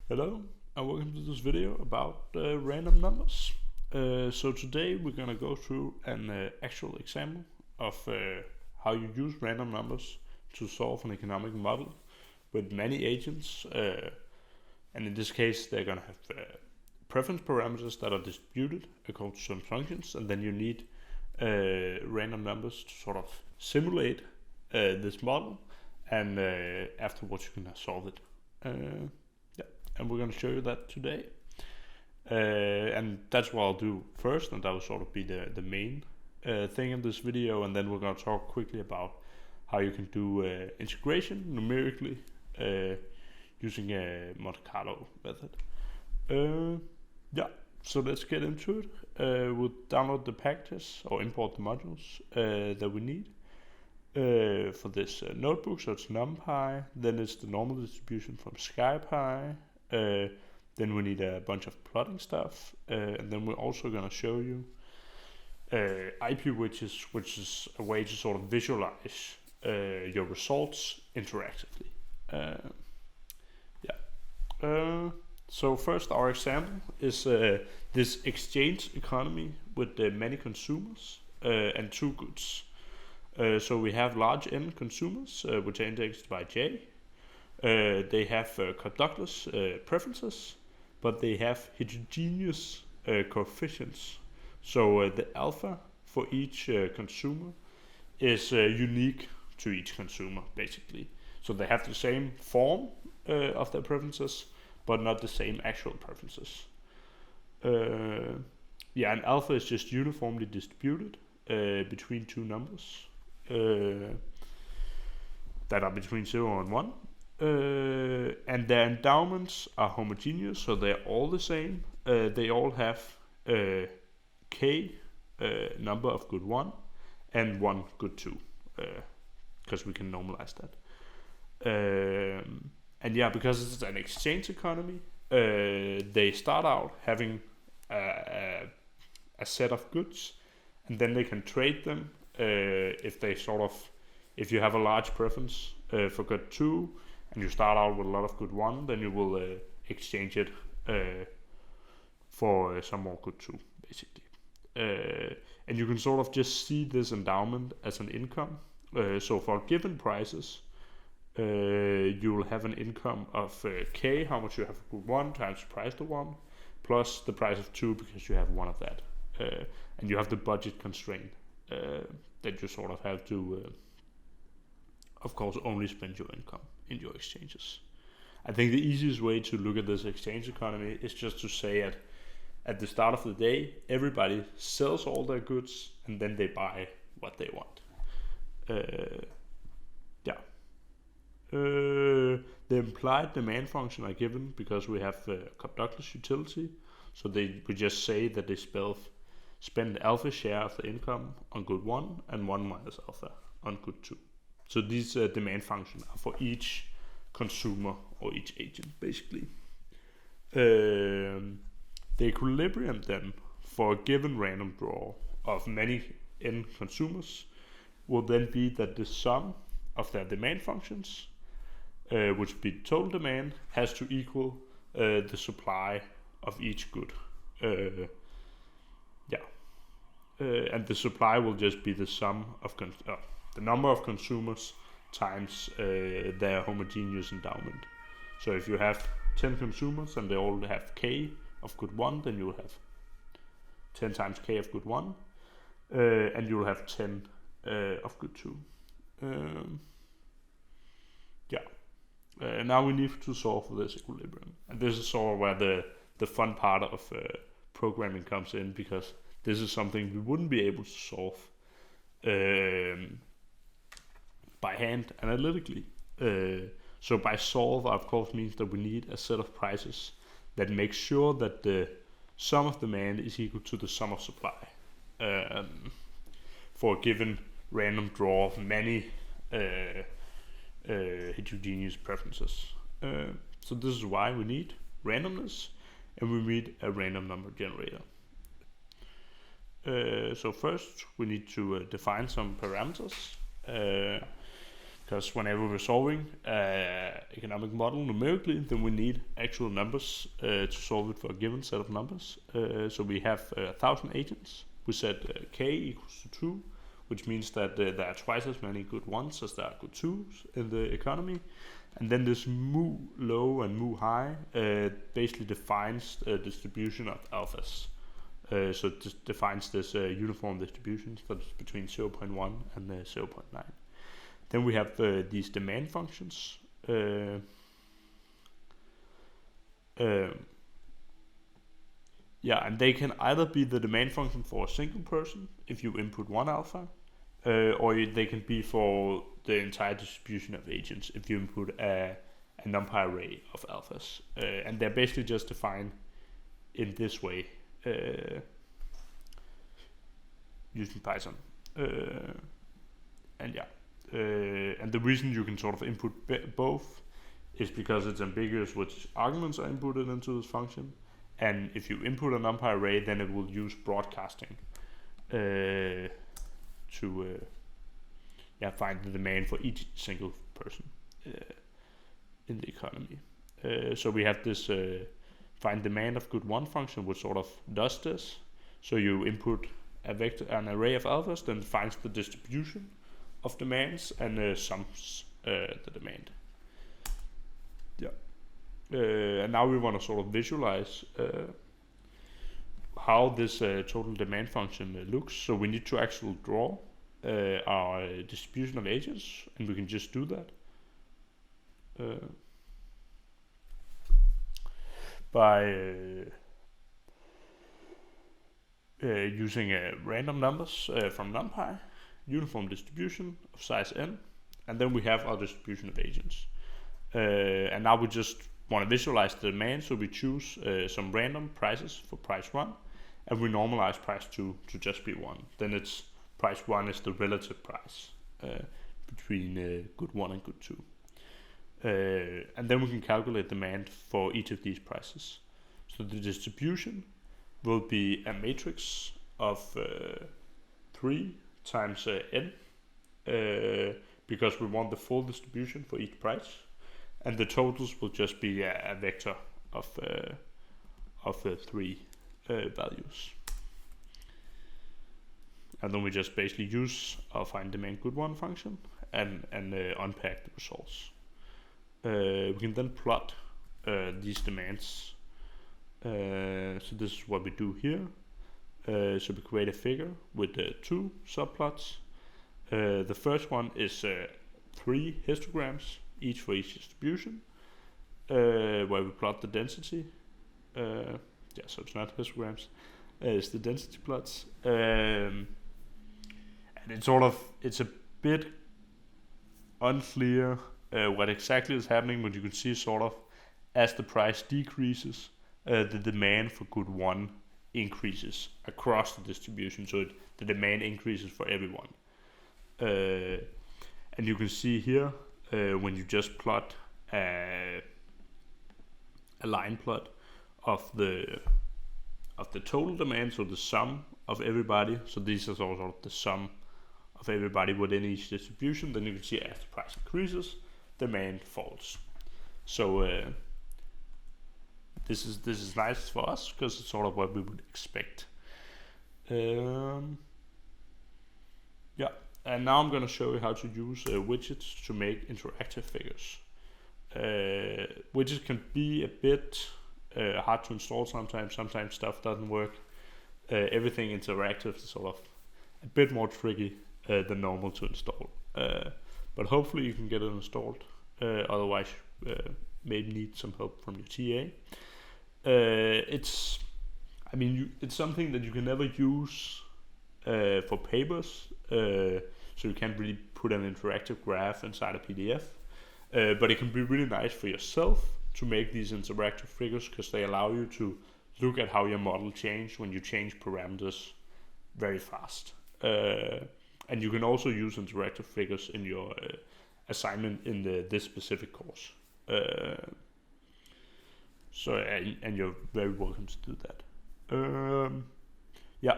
Hello and welcome to this video about random numbers. So today we're gonna go through an actual example of how you use random numbers to solve an economic model with many agents, and in this case they're gonna have preference parameters that are distributed according to some functions, and then you need random numbers to sort of simulate this model, and afterwards you can solve it. And we're going to show you that today. And that's what I'll do first, and that will sort of be the main thing in this video, and then we're going to talk quickly about how you can do integration numerically using a Monte Carlo method. So let's get into it. We'll download the packages or import the modules that we need for this notebook. So it's NumPy, then it's the normal distribution from SkyPy. Then we need a bunch of plotting stuff, and then we're also going to show you IP widgets, which is a way to sort of visualize your results interactively. So first, our example is this exchange economy with many consumers and two goods. So we have large N consumers, which are indexed by J. They have conductless preferences, but they have heterogeneous coefficients. So the alpha for each consumer is unique to each consumer, basically. So they have the same form of their preferences, but not the same actual preferences. And alpha is just uniformly distributed between two numbers that are between 0 and 1. And their endowments are homogeneous, so they're all the same. They all have k number of good 1 and 1 good 2, because we can normalize that. Because it's an exchange economy, they start out having a set of goods, and then they can trade them if you have a large preference for good 2, and you start out with a lot of good 1, then you will exchange it for some more good 2, basically. And you can sort of just see this endowment as an income. So for given prices, you will have an income of k, how much you have for good 1, times the price of 1, plus the price of 2, because you have 1 of that. And you have the budget constraint that you sort of have to, of course, only spend your income in your exchanges. I think the easiest way to look at this exchange economy is just to say at the start of the day, everybody sells all their goods and then they buy what they want. The implied demand function are given because we have conductless utility. So we just say that they spend alpha share of the income on good 1 and 1 minus alpha on good 2. So these demand functions are for each consumer or each agent, basically. The equilibrium then for a given random draw of many n consumers will then be that the sum of their demand functions, which would be total demand, has to equal the supply of each good. And the supply will just be the sum of the number of consumers times their homogeneous endowment. So if you have 10 consumers and they all have k of good 1, then you will have 10 times k of good 1, and you will have 10 of good 2. Now we need to solve for this equilibrium, and this is sort of where the fun part of programming comes in, because this is something we wouldn't be able to solve by hand analytically. So by solve, of course, means that we need a set of prices that make sure that the sum of demand is equal to the sum of supply for a given random draw of many heterogeneous preferences. So this is why we need randomness, and we need a random number generator. So first we need to define some parameters, because whenever we're solving economic model numerically, then we need actual numbers to solve it for a given set of numbers. So we have 1,000 agents. We set k equals to 2, which means that there are twice as many good ones as there are good twos in the economy. And then this mu low and mu high basically defines the distribution of alphas. So it just defines this uniform distribution between 0.1 and 0.9. Then we have these demand functions. Yeah, and they can either be the demand function for a single person if you input one alpha, or they can be for the entire distribution of agents if you input a NumPy array of alphas. And they're basically just defined in this way using Python. And yeah, and the reason you can sort of input both is because it's ambiguous which arguments are inputted into this function. And if you input a NumPy array, then it will use broadcasting to find the demand for each single person in the economy. So we have this find demand of good one function, which sort of does this. So you input a vector, an array of alphas, then finds the distribution of demands and sums the demand. Yeah. And now we want to sort of visualize how this total demand function looks. So we need to actually draw our distribution of agents, and we can just do that by using random numbers from NumPy, uniform distribution of size n, and then we have our distribution of agents. And now we just want to visualize the demand, so we choose some random prices for price 1, and we normalize price 2 to just be 1. Then it's price 1 is the relative price between good 1 and good 2. And then we can calculate demand for each of these prices. So the distribution will be a matrix of 3 times n, because we want the full distribution for each price. And the totals will just be a vector of 3 values. And then we just basically use our find demand good one function and unpack the results. We can then plot these demands. So this is what we do here. So we create a figure with 2 subplots. The first one is 3 histograms, each for each distribution, where we plot the density. So it's not histograms, it's the density plots. And it's a bit unclear what exactly is happening, but you can see sort of as the price decreases, the demand for good 1 increases across the distribution, so the demand increases for everyone. And you can see here when you just plot a line plot of the total demand, so the sum of everybody. So these are sort of the sum of everybody within each distribution. Then you can see as the price increases, demand falls. So this is nice for us because it's sort of what we would expect. And now I'm going to show you how to use widgets to make interactive figures. Widgets can be a bit hard to install sometimes. Sometimes stuff doesn't work. Everything interactive is sort of a bit more tricky than normal to install. But hopefully you can get it installed. Otherwise, maybe need some help from your TA. It's something that you can never use for papers. So you can't really put an interactive graph inside a PDF. But it can be really nice for yourself to make these interactive figures because they allow you to look at how your model changes when you change parameters very fast. And you can also use interactive figures in your assignment in this specific course. And you're very welcome to do that.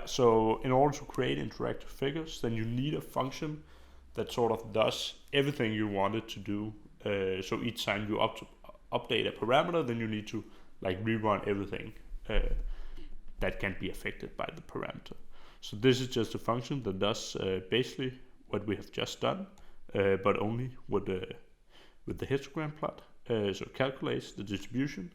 So in order to create interactive figures, then you need a function that sort of does everything you want it to do. So each time you update a parameter, then you need to like rerun everything that can be affected by the parameter. So this is just a function that does basically what we have just done, but only with the histogram plot. So it calculates the distribution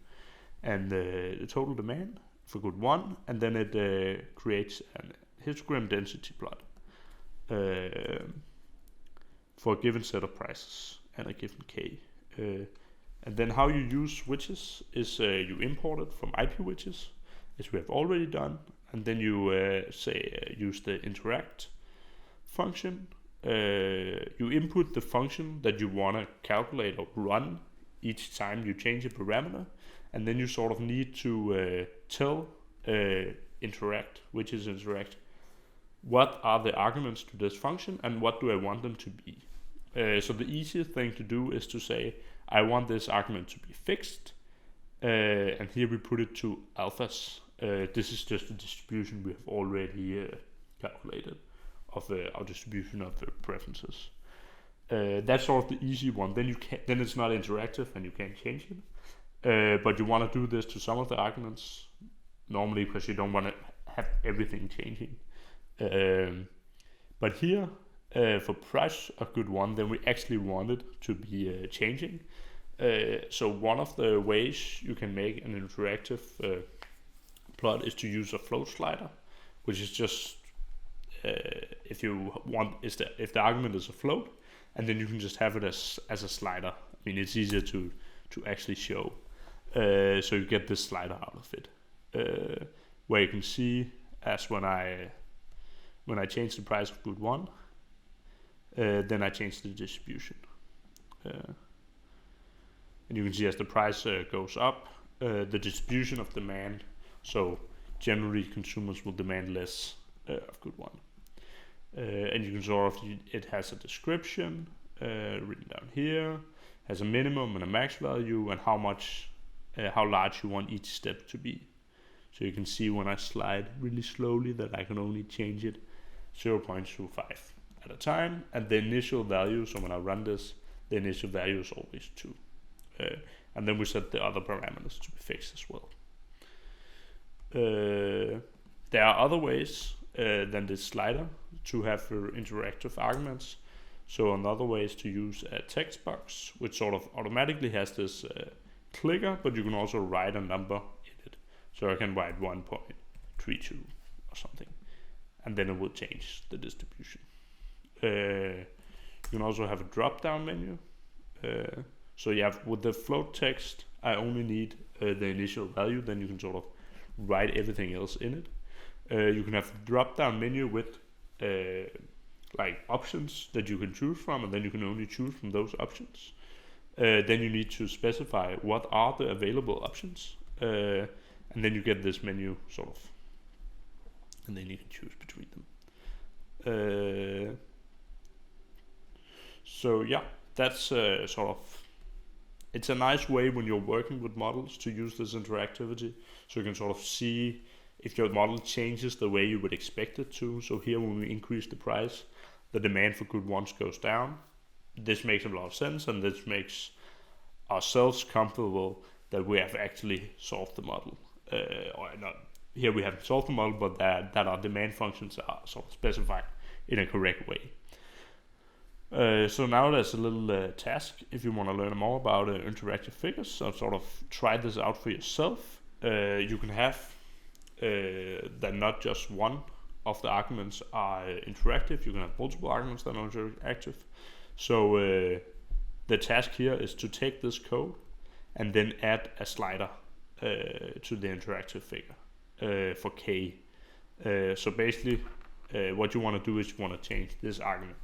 and the total demand for good 1, and then it creates a histogram density plot for a given set of prices and a given k. And then how you use switches is you import it from IP widgets, as we have already done, and then you use the interact function. You input the function that you want to calculate or run each time you change a parameter, and then you sort of need to tell interact, which is interact, what are the arguments to this function and what do I want them to be. So the easiest thing to do is to say, I want this argument to be fixed, and here we put it to alphas. This is just the distribution we have already calculated of our distribution of preferences. That's sort of the easy one. Then it's not interactive and you can't change it. But you want to do this to some of the arguments normally because you don't want to have everything changing. But here, for price of good 1, then we actually want it to be changing. So one of the ways you can make an interactive plot is to use a float slider, which is just if the argument is a float, and then you can just have it as a slider. I mean, it's easier to actually show. So you get this slider out of it, where you can see as when I change the price of good 1, then I change the distribution. And you can see as the price goes up, the distribution of demand, so generally consumers will demand less of good 1. And you can sort of, it has a description written down here, has a minimum and a max value, and how large you want each step to be. So you can see when I slide really slowly that I can only change it 0.25 at a time, and the initial value, so when I run this, the initial value is always 2. And then we set the other parameters to be fixed as well. There are other ways than this slider to have interactive arguments. So another way is to use a text box, which sort of automatically has this clicker, but you can also write a number in it. So I can write 1.32 or something, and then it will change the distribution. You can also have a drop-down menu. So you have, with the float text, I only need the initial value, then you can sort of write everything else in it. You can have a drop-down menu with like options that you can choose from, and then you can only choose from those options. Then you need to specify what are the available options, and then you get this menu sort of, and then you can choose between them. So yeah, that's sort of, it's a nice way when you're working with models to use this interactivity, so you can sort of see if your model changes the way you would expect it to. So here when we increase the price, the demand for good 1s goes down. This makes a lot of sense, and this makes ourselves comfortable that we have actually solved the model. Or not, here we haven't solved the model, but that our demand functions are sort of specified in a correct way. So now there's a little task if you want to learn more about interactive figures. So sort of try this out for yourself. You can have that not just one of the arguments are interactive. You can have multiple arguments that are interactive. So the task here is to take this code and then add a slider to the interactive figure for k. So basically what you want to do is you want to change this argument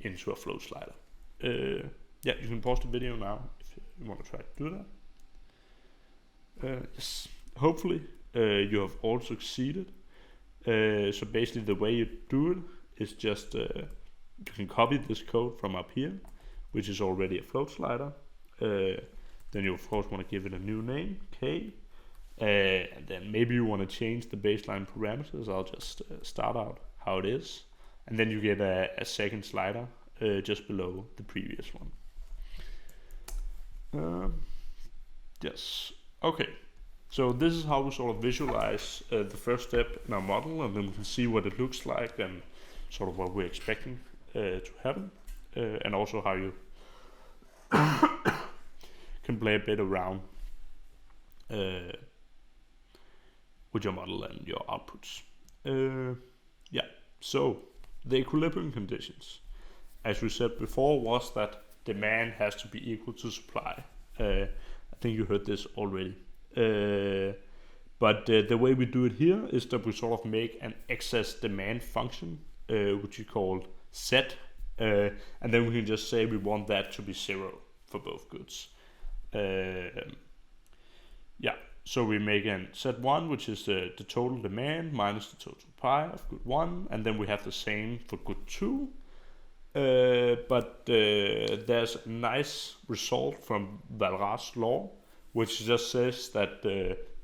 into a float slider. Yeah, you can pause the video now if you want to try to do that. Yes, hopefully you have all succeeded. So basically the way you do it is just you can copy this code from up here, which is already a float slider. Then you of course want to give it a new name, k, and then maybe you want to change the baseline parameters. I'll just start out how it is, and then you get a second slider just below the previous one. Yes. Okay. So this is how we sort of visualize the first step in our model, and then we can see what it looks like and sort of what we're expecting to happen, and also how you can play a bit around with your model and your outputs. Yeah, so the equilibrium conditions, as we said before, was that demand has to be equal to supply. I think you heard this already. But the way we do it here is that we sort of make an excess demand function, which we call set, and then we can just say we want that to be 0 for both goods. Yeah, so we make an set 1, which is the total demand minus the total supply of good 1, and then we have the same for good 2. But there's a nice result from Valrat's law, which just says that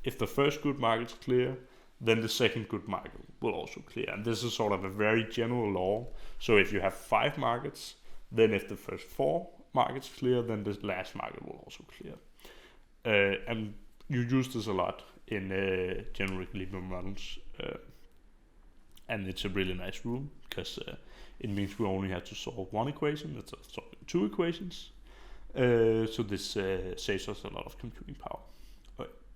if the first good market is clear, then the second good market will also clear. And this is sort of a very general law. So if you have 5 markets, then if the first 4 markets clear, then the last market will also clear. And you use this a lot in general equilibrium models. And it's a really nice rule, because it means we only have to solve one equation instead of solving 2 equations. So this saves us a lot of computing power.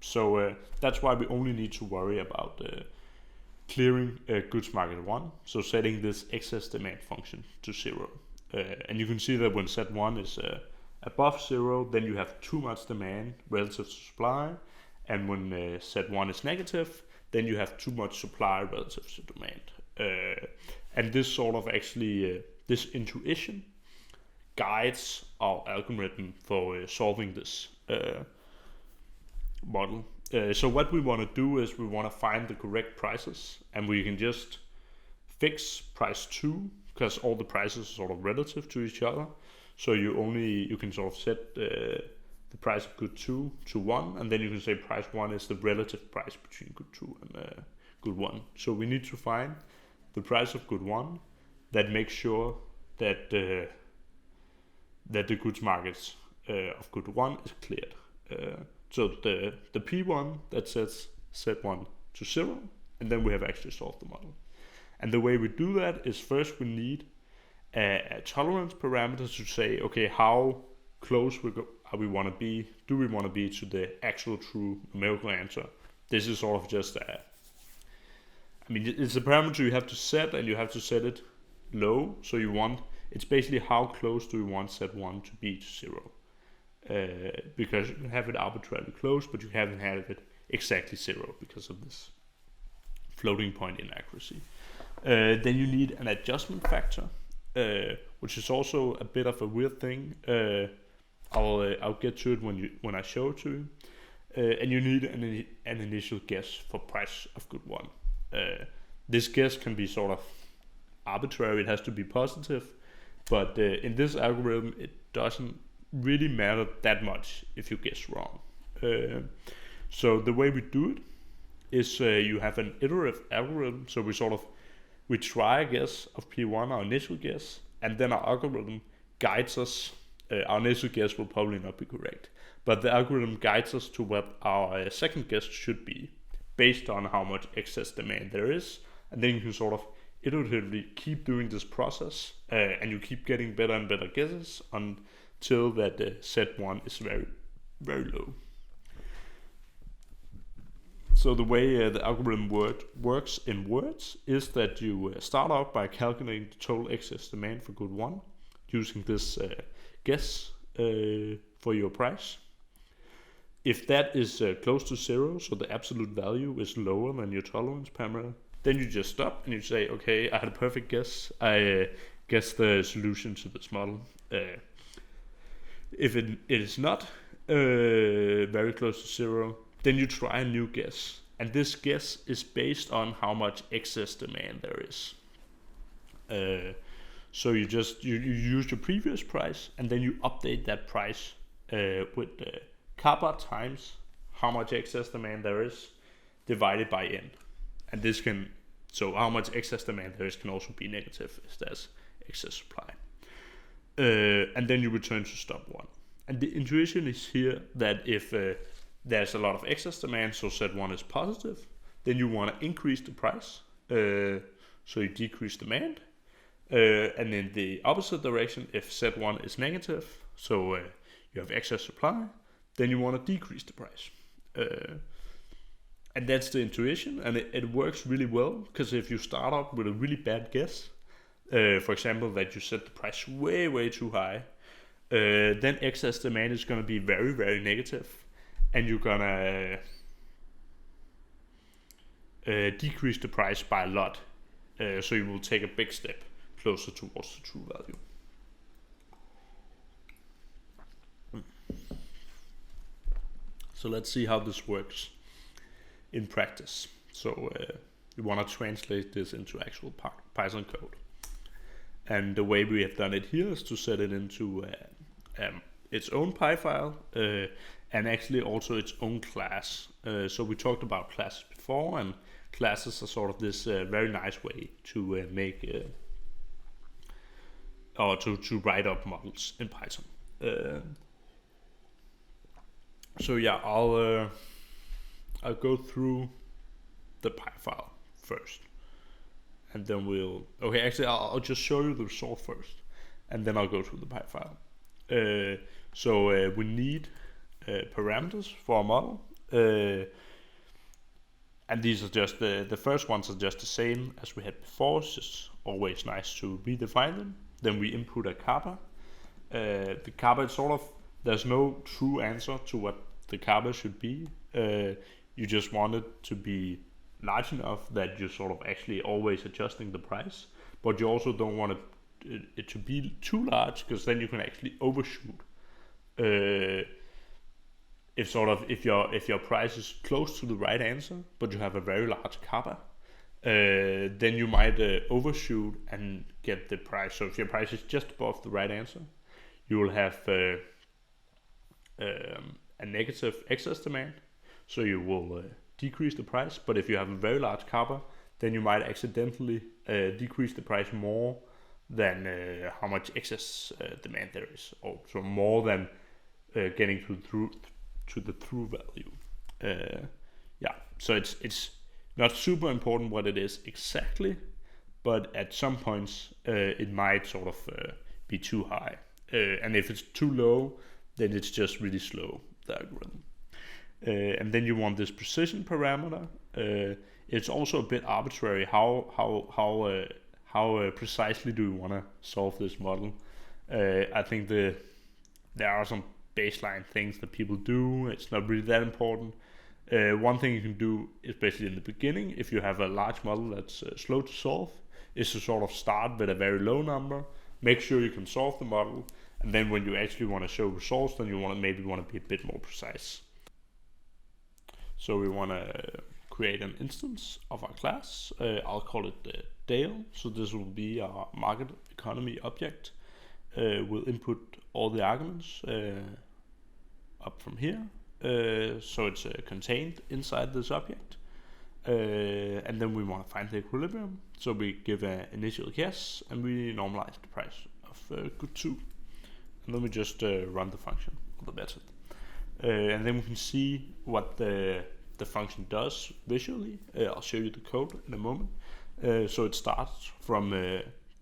So that's why we only need to worry about clearing goods market 1. So setting this excess demand function to 0. And you can see that when set 1 is above 0, then you have too much demand relative to supply. And when set 1 is negative, then you have too much supply relative to demand. And this sort of actually, this intuition guides our algorithm for solving this model. So what we want to do is we want to find the correct prices, and we can just fix price 2, because all the prices are sort of relative to each other. So you can sort of set the price of good 2 to 1, and then you can say price 1 is the relative price between good 2 and good 1. So we need to find the price of good 1 that makes sure that that the goods markets of good 1 is cleared. So the P1 that sets set 1 to 0, and then we have actually solved the model. And the way we do that is first we need a tolerance parameter to say, okay, how close do we want to be to the actual true numerical answer. This is sort of just it's a parameter you have to set, and you have to set it low. So it's basically how close do we want set 1 to be to 0. Because you can have it arbitrarily close, but you haven't had it exactly 0 because of this floating point inaccuracy. Then you need an adjustment factor, which is also a bit of a weird thing. I'll get to it when I show it to you. And you need an initial guess for price of good 1. This guess can be sort of arbitrary. It has to be positive, but in this algorithm, it doesn't really matter that much if you guess wrong. So the way we do it is you have an iterative algorithm. So we try a guess of P1, our initial guess, and then our algorithm guides us. Our initial guess will probably not be correct, but the algorithm guides us to what our second guess should be based on how much excess demand there is. And then you can sort of iteratively keep doing this process, and you keep getting better and better guesses until that set 1 is very, very low. So the way the algorithm works in words is that you start out by calculating the total excess demand for good 1 using this guess for your price. If that is close to 0, so the absolute value is lower than your tolerance parameter, then you just stop and you say, okay, I had a perfect guess. I guessed the solution to this model. If it is not very close to 0, then you try a new guess. And this guess is based on how much excess demand there is. So you use your previous price, and then you update that price with kappa times how much excess demand there is divided by n. And so how much excess demand there is can also be negative if there's excess supply. and then you return to stop 1. And the intuition is here that if there's a lot of excess demand, so set 1 is positive, then you want to increase the price, so you decrease demand. And in the opposite direction, if set 1 is negative, so you have excess supply, then you want to decrease the price. And that's the intuition, and it works really well, because if you start up with a really bad guess, for example, that you set the price way, way too high, then excess demand is going to be very, very negative, and you're going to decrease the price by a lot, so you will take a big step closer towards the true value. So let's see how this works in practice. So we want to translate this into actual Python code. And the way we have done it here is to set it into its own Py file, and actually also its own class. So we talked about classes before, and classes are sort of this very nice way to make or to write up models in Python. So yeah, I'll go through the Py file first, and then I'll just show you the result first, and then I'll go through the Py file. So we need parameters for our model, and these are just the first ones are just the same as we had before. It's just always nice to redefine them. Then we input a kappa. The kappa is sort of, there's no true answer to what the kappa should be. You just want it to be large enough that you're sort of actually always adjusting the price, but you also don't want it to be too large, because then you can actually overshoot. If your price is close to the right answer, but you have a very large kappa, then you might overshoot and get the price. So if your price is just above the right answer, you will have a negative excess demand, so you will decrease the price. But if you have a very large kappa, then you might accidentally decrease the price more than how much excess demand there is, or so more than getting to the true value. So it's not super important what it is exactly, but at some points it might sort of be too high, and if it's too low, then it's just really slow, the algorithm. And then you want this precision parameter. It's also a bit arbitrary how precisely do you want to solve this model. I think there are some baseline things that people do. It's not really that important. One thing you can do, especially in the beginning, if you have a large model that's slow to solve, is to sort of start with a very low number, make sure you can solve the model, and then when you actually want to show results, then you maybe want to be a bit more precise. So we want to create an instance of our class. I'll call it Dale. So this will be our market economy object. We'll input all the arguments up from here. So it's contained inside this object. And then we want to find the equilibrium. So we give an initial guess, and we normalize the price of good 2. And then we just run the function or the method. And then we can see what the function does visually. I'll show you the code in a moment. So it starts from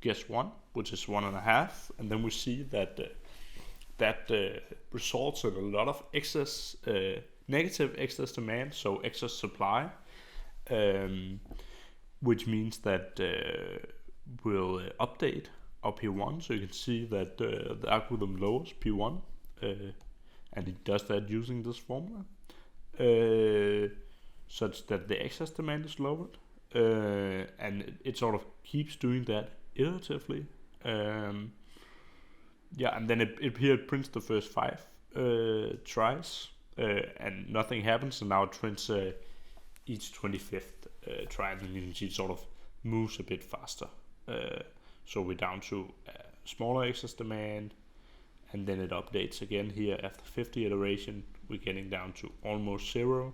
guess 1, which is 1.5, and then we see that that results in a lot of excess, negative excess demand, so excess supply, which means that we'll update our P1, so you can see that the algorithm lowers P1, and it does that using this formula, such that the excess demand is lowered, and it sort of keeps doing that iteratively. And then it prints the first 5 tries, and nothing happens, and now it prints each 25th try, and you can see it sort of moves a bit faster. So we're down to smaller excess demand, and then it updates again here after 50 iteration. We're getting down to almost 0,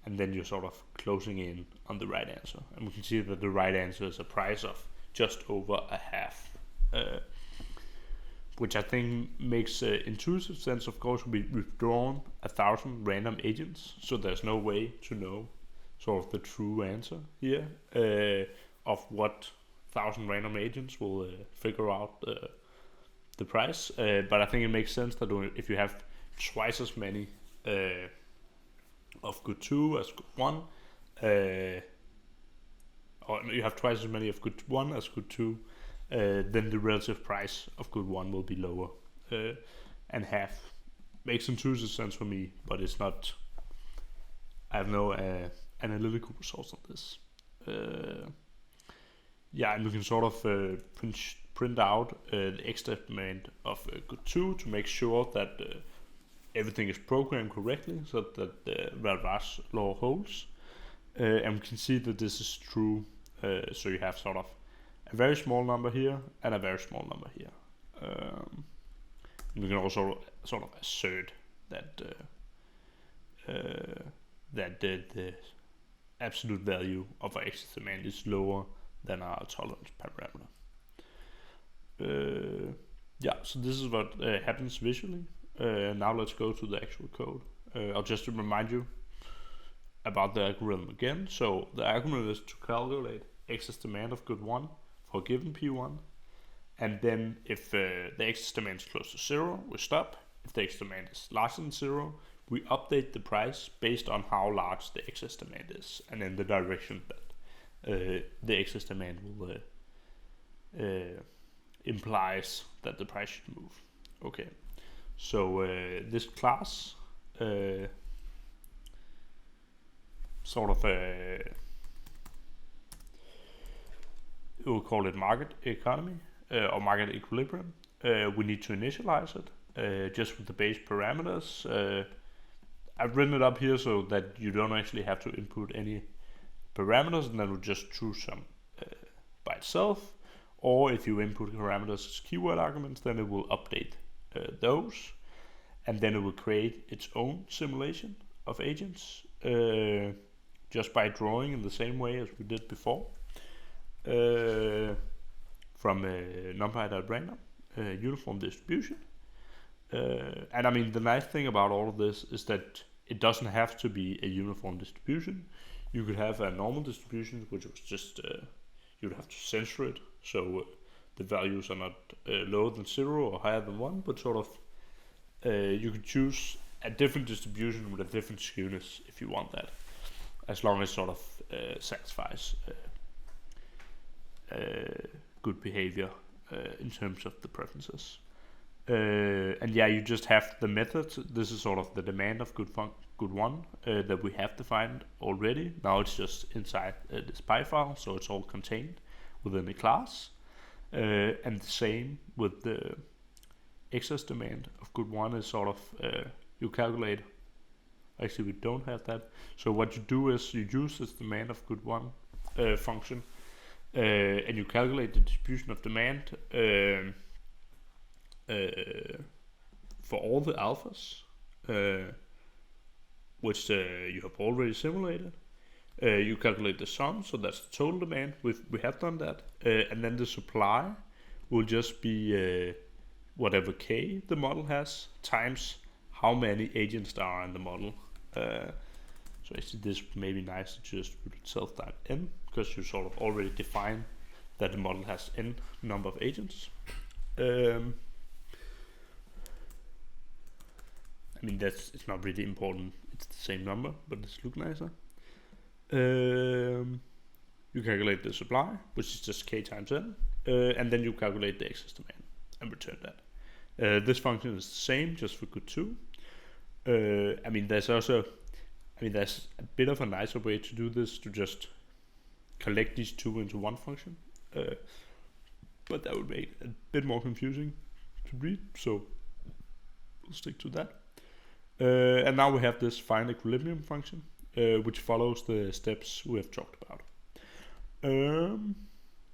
and then you're sort of closing in on the right answer. And we can see that the right answer is a price of just over 0.5, which I think makes intuitive sense. Of course, we've drawn 1,000 random agents, so there's no way to know sort of the true answer here of what 1,000 random agents will figure out the price. But I think it makes sense that if you have twice as many of good 2 as good 1, or you have twice as many of good 1 as good 2, then the relative price of good 1 will be lower. And half makes intuitive sense for me, but it's not. I have no analytical results on this. And we can sort of print out the estimate of good 2 to make sure that everything is programmed correctly, so that the Ralvar's law holds. And we can see that this is true. So you have sort of a very small number here and a very small number here. And we can also sort of assert that the absolute value of our excess demand is lower than our tolerance parameter. So this is what happens visually. Now let's go to the actual code. I'll just remind you about the algorithm again. So the algorithm is to calculate excess demand of good 1 for a given P1, and then if the excess demand is close to 0, we stop. If the excess demand is larger than 0, we update the price based on how large the excess demand is, and in the direction that the excess demand will implies that the price should move. Okay, so this class we'll call it market economy or market equilibrium. We need to initialize it just with the base parameters. I've written it up here so that you don't actually have to input any parameters, and then we'll just choose some by itself. Or if you input parameters as keyword arguments, then it will update those, and then it will create its own simulation of agents just by drawing in the same way as we did before from NumPy.random uniform distribution. And I mean, the nice thing about all of this is that it doesn't have to be a uniform distribution. You could have a normal distribution, which was just you'd have to censor it, so the values are not lower than 0 or higher than 1, but sort of you could choose a different distribution with a different skewness if you want that, as long as sort of satisfies good behavior in terms of the preferences. And yeah, you just have the method. This is sort of the demand of good 1 that we have defined already. Now it's just inside this py file, so it's all contained within the class. And the same with the excess demand of good 1 is sort of you calculate. Actually, we don't have that. So what you do is you use this demand of good 1 function, and you calculate the distribution of demand for all the alphas, which you have already simulated. You calculate the sum, so that's the total demand. We have done that, and then the supply will just be whatever k the model has times how many agents there are in the model. So actually, this may be nice to just put itself that n, because you sort of already define that the model has n number of agents. I mean, it's not really important. It's the same number, but it's look nicer. You calculate the supply, which is just k times n, and then you calculate the excess demand and return that. This function is the same, just for good 2. I mean, there's a bit of a nicer way to do this, to just collect these two into one function, but that would make it a bit more confusing to read, so we'll stick to that. And now we have this find equilibrium function, which follows the steps we have talked about.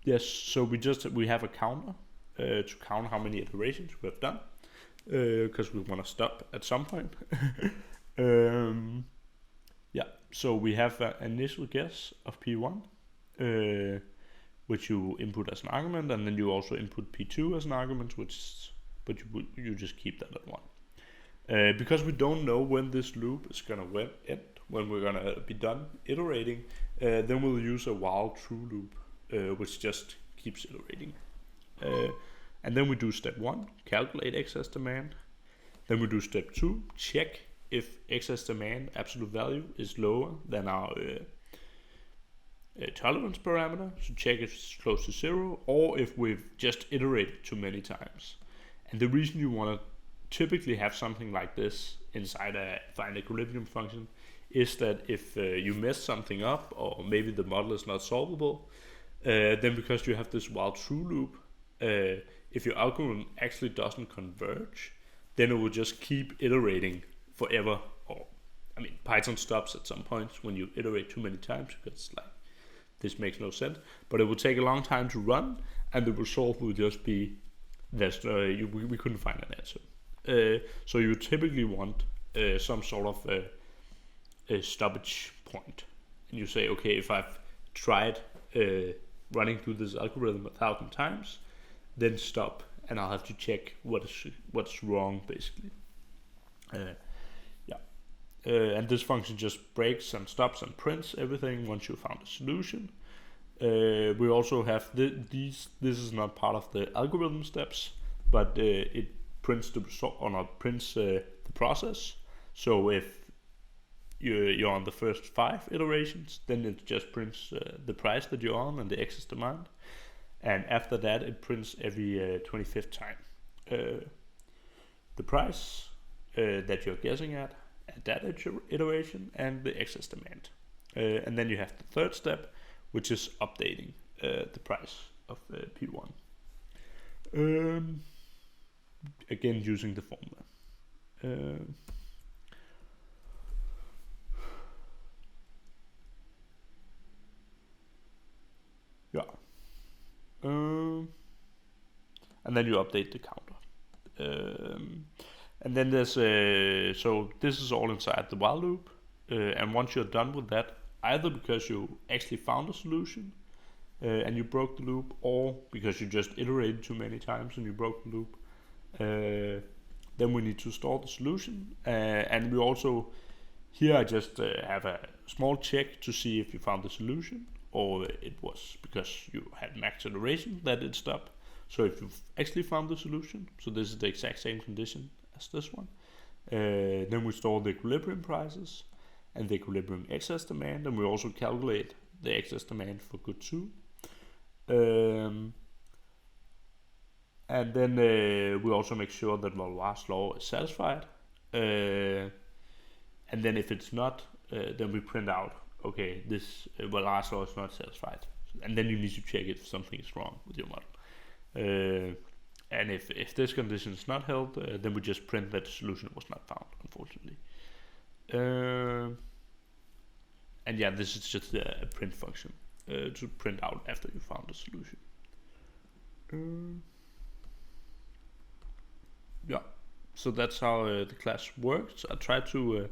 Yes, so we have a counter to count how many iterations we have done, because we want to stop at some point. So we have an initial guess of P1, which you input as an argument, and then you also input P2 as an argument, which is but you just keep that at 1. Because we don't know when this loop is gonna end, when we're gonna be done iterating, then we'll use a while true loop, which just keeps iterating. And then we do step 1, calculate excess demand. Then we do step 2, check if excess demand absolute value is lower than our tolerance parameter, so check if it's close to 0, or if we've just iterated too many times. And the reason you want to typically have something like this inside a find equilibrium function is that if you mess something up, or maybe the model is not solvable, then because you have this while true loop, if your algorithm actually doesn't converge, then it will just keep iterating forever. Or, I mean, Python stops at some points when you iterate too many times, because like this makes no sense. But it will take a long time to run, and the result will just be that we couldn't find an answer. So you typically want some sort of a stoppage point, and you say, okay, if I've tried running through this algorithm 1,000 times, then stop, and I'll have to check what's wrong, basically. And this function just breaks and stops and prints everything once you found a solution. We also have these. This is not part of the algorithm steps, but it prints the result, or not prints the process. So if you're on the first 5 iterations, then it just prints the price that you're on and the excess demand. And after that, it prints every 25th time the price that you're guessing at that iteration and the excess demand. And then you have the third step, which is updating the price of P1. Again, using the formula. And then you update the counter. And then there's so this is all inside the while loop. And once you're done with that, either because you actually found a solution and you broke the loop, or because you just iterated too many times and you broke the loop, then we need to store the solution. And we also, here I just have a small check to see if you found the solution, or it was because you had max iteration that it stopped. So if you've actually found the solution, so this is the exact same condition as this one, then we store the equilibrium prices and the equilibrium excess demand, and we also calculate the excess demand for good 2. And then we also make sure that Valois' law is satisfied. And then if it's not, then we print out, okay, this Valois' law is not satisfied. And then you need to check if something is wrong with your model. And if this condition is not held, then we just print that the solution was not found, unfortunately. And yeah, this is just a print function to print out after you found the solution. Yeah, so that's how the class works. I try to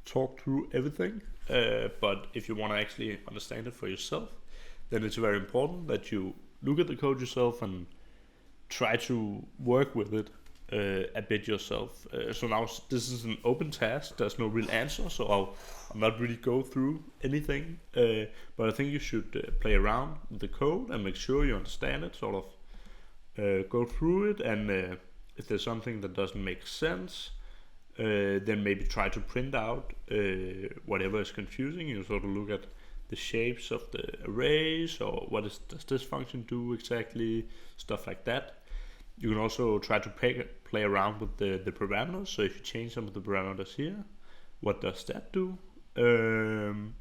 talk through everything, but if you want to actually understand it for yourself, then it's very important that you look at the code yourself and try to work with it a bit yourself. So now this is an open task. There's no real answer, so I'll not really go through anything. But I think you should play around with the code and make sure you understand it. Sort of go through it, and if there's something that doesn't make sense, then maybe try to print out whatever is confusing. You sort of look at the shapes of the arrays, or does this function do exactly, stuff like that. You can also try to play around with the parameters. So if you change some of the parameters here, what does that do to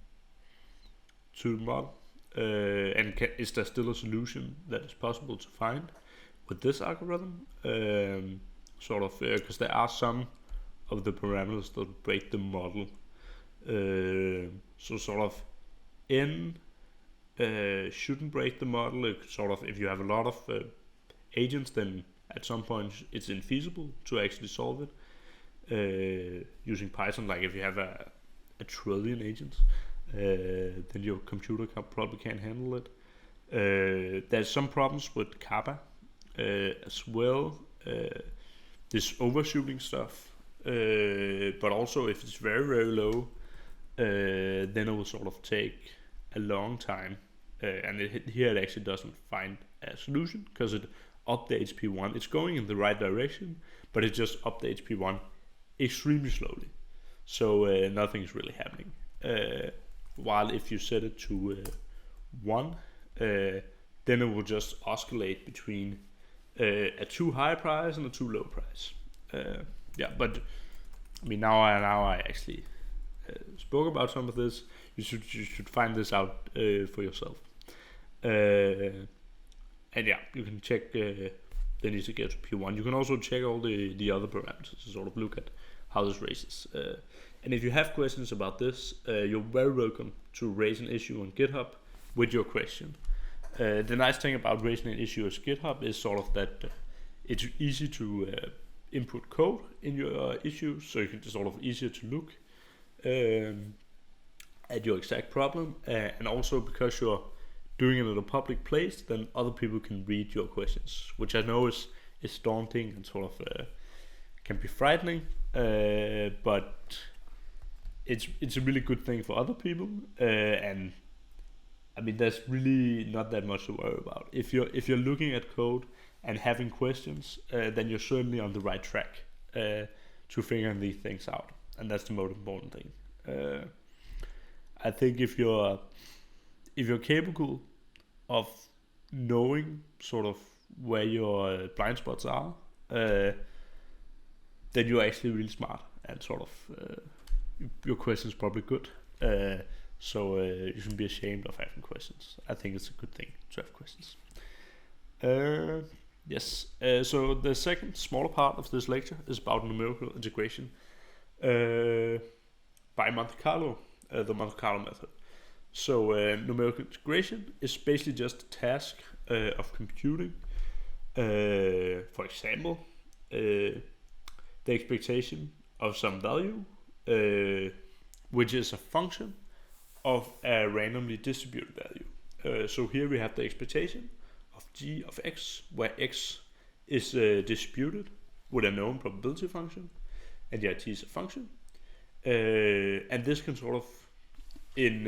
the model? And is there still a solution that is possible to find with this algorithm? Sort of, because there are some of the parameters that break the model. So sort of n shouldn't break the model. It sort of, if you have a lot of agents, then at some point it's infeasible to actually solve it using Python. Like if you have a trillion agents, then your computer probably can't handle it. There's some problems with kappa as well. this overshooting stuff, but also if it's very, very low, then it will sort of take a long time, and here it actually doesn't find a solution because it updates P1. It's going in the right direction, but it just updates P1 extremely slowly, so nothing's really happening. While if you set it to 1, then it will just oscillate between a too high price and a too low price. But I mean, now I actually spoke about some of this. You should find this out for yourself. And yeah, you can check the need to get to P1. You can also check all the other parameters to sort of look at how this raises. And if you have questions about this, you're very welcome to raise an issue on GitHub with your question. The nice thing about raising an issue as GitHub is sort of that it's easy to input code in your issue, so you can just sort of easier to look at your exact problem, and also because you're doing it in a public place, then other people can read your questions, which I know is daunting and sort of can be frightening, but it's a really good thing for other people, and I mean there's really not that much to worry about. If you're looking at code and having questions, then you're certainly on the right track to figuring these things out, and that's the most important thing. I think if you're capable of knowing sort of where your blind spots are, then you're actually really smart, and sort of your question's probably good. So you shouldn't be ashamed of having questions. I think it's a good thing to have questions. Yes. So the second smaller part of this lecture is about numerical integration by Monte Carlo, the Monte Carlo method. So numerical integration is basically just a task of computing, for example, the expectation of some value, which is a function of a randomly distributed value. So here we have the expectation of g of x, where x is distributed with a known probability function, and yeah, t is a function. And this can sort of, in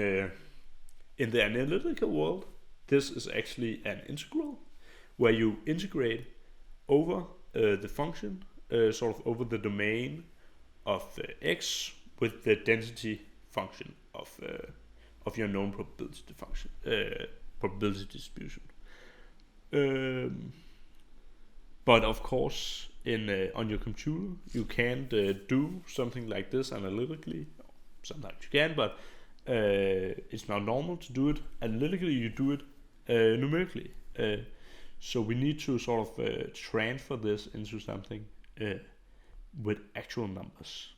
the analytical world, this is actually an integral, where you integrate over the function, sort of over the domain of x with the density function of your known probability function, probability distribution. But of course, on your computer, you can't do something like this analytically. Sometimes you can, but it's not normal to do it analytically. You do it numerically. So we need to sort of transfer this into something with actual numbers.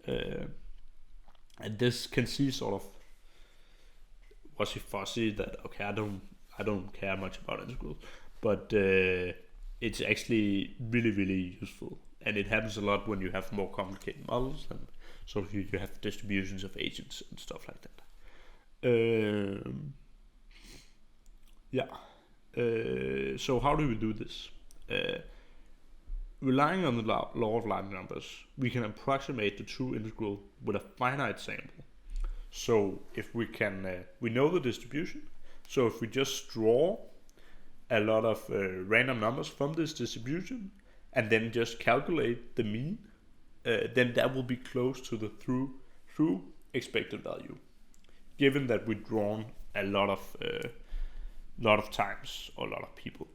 And this can see sort of fuzzy that okay, I don't care much about integrals, but it's actually really, really useful, and it happens a lot when you have more complicated models, and sort of you have distributions of agents and stuff like that. So how do we do this? Relying on the law of large numbers, we can approximate the true integral with a finite sample. So if we can, we know the distribution. So if we just draw a lot of random numbers from this distribution and then just calculate the mean, then that will be close to the true expected value, given that we've drawn a lot of times or a lot of people.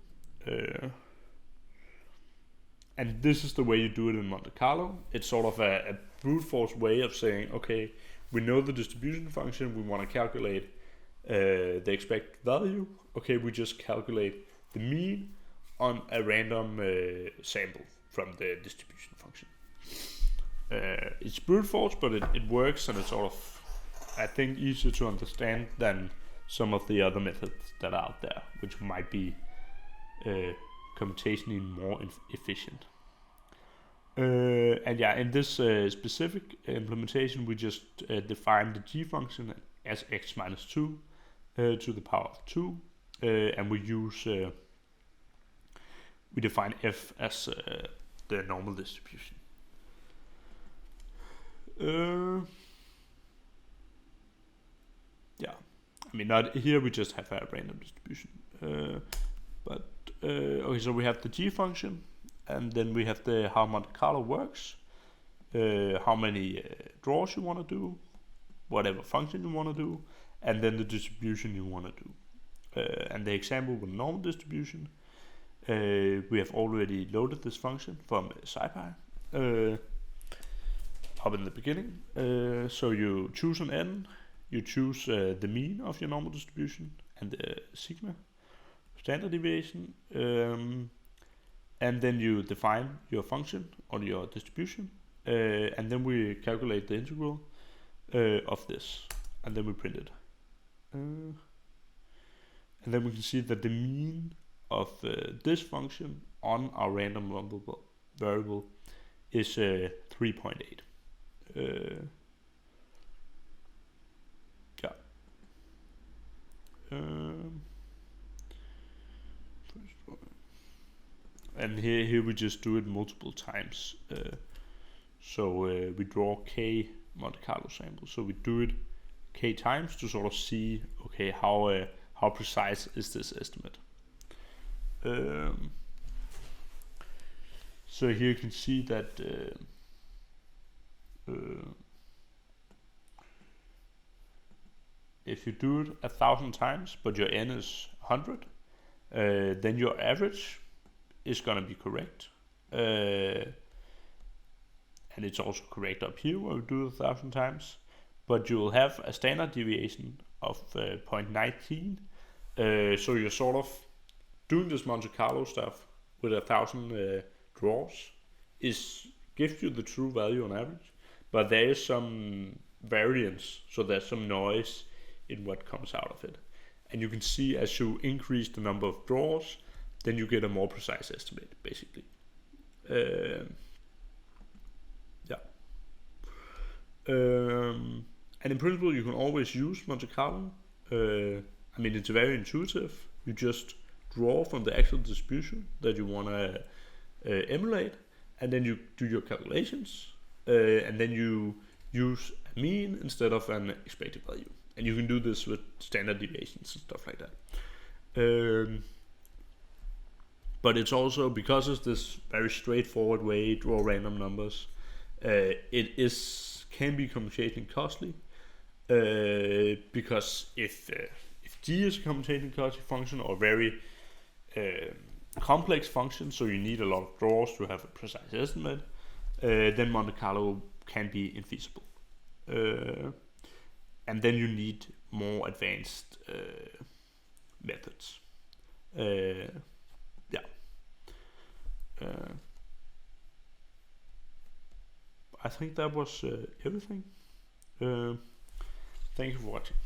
And this is the way you do it in Monte Carlo. It's sort of a brute force way of saying, okay, we know the distribution function, we want to calculate the expected value. Okay, we just calculate the mean on a random sample from the distribution function. It's brute force, but it works, and it's sort of, I think, easier to understand than some of the other methods that are out there, which might be computationally more efficient. And yeah, in this specific implementation, we just define the g function as x minus 2 to the power of 2, and we use we define f as the normal distribution. Yeah, I mean, not here we just have a random distribution. Okay, so we have the G function, and then we have the how Monte Carlo works, how many draws you want to do, whatever function you want to do, and then the distribution you want to do. And the example with normal distribution, we have already loaded this function from SciPy up in the beginning. So you choose an n, you choose the mean of your normal distribution and the sigma standard deviation, and then you define your function or your distribution, and then we calculate the integral of this, and then we print it. And then we can see that the mean of this function on our random variable is 3.8. Yeah. And here we just do it multiple times. So we draw k Monte Carlo samples. So we do it k times to sort of see, okay, how precise is this estimate. So here you can see that if you do it 1,000 times, but your n is 100, then your average is going to be correct. And it's also correct up here where we do it 1,000 times. But you will have a standard deviation of 0.19. So you're sort of doing this Monte Carlo stuff with 1,000 draws gives you the true value on average, but there is some variance, so there's some noise in what comes out of it. And you can see as you increase the number of draws, then you get a more precise estimate, basically. And in principle, you can always use Monte Carlo. I mean, it's very intuitive. You just draw from the actual distribution that you want to emulate, and then you do your calculations, and then you use a mean instead of an expected value. And you can do this with standard deviations and stuff like that. But it's also, because it's this very straightforward way to draw random numbers, can be computationally costly, because if g is a computationally costly function or very complex function, so you need a lot of draws to have a precise estimate, then Monte Carlo can be infeasible. And then you need more advanced methods. I think that was everything. Thank you for watching.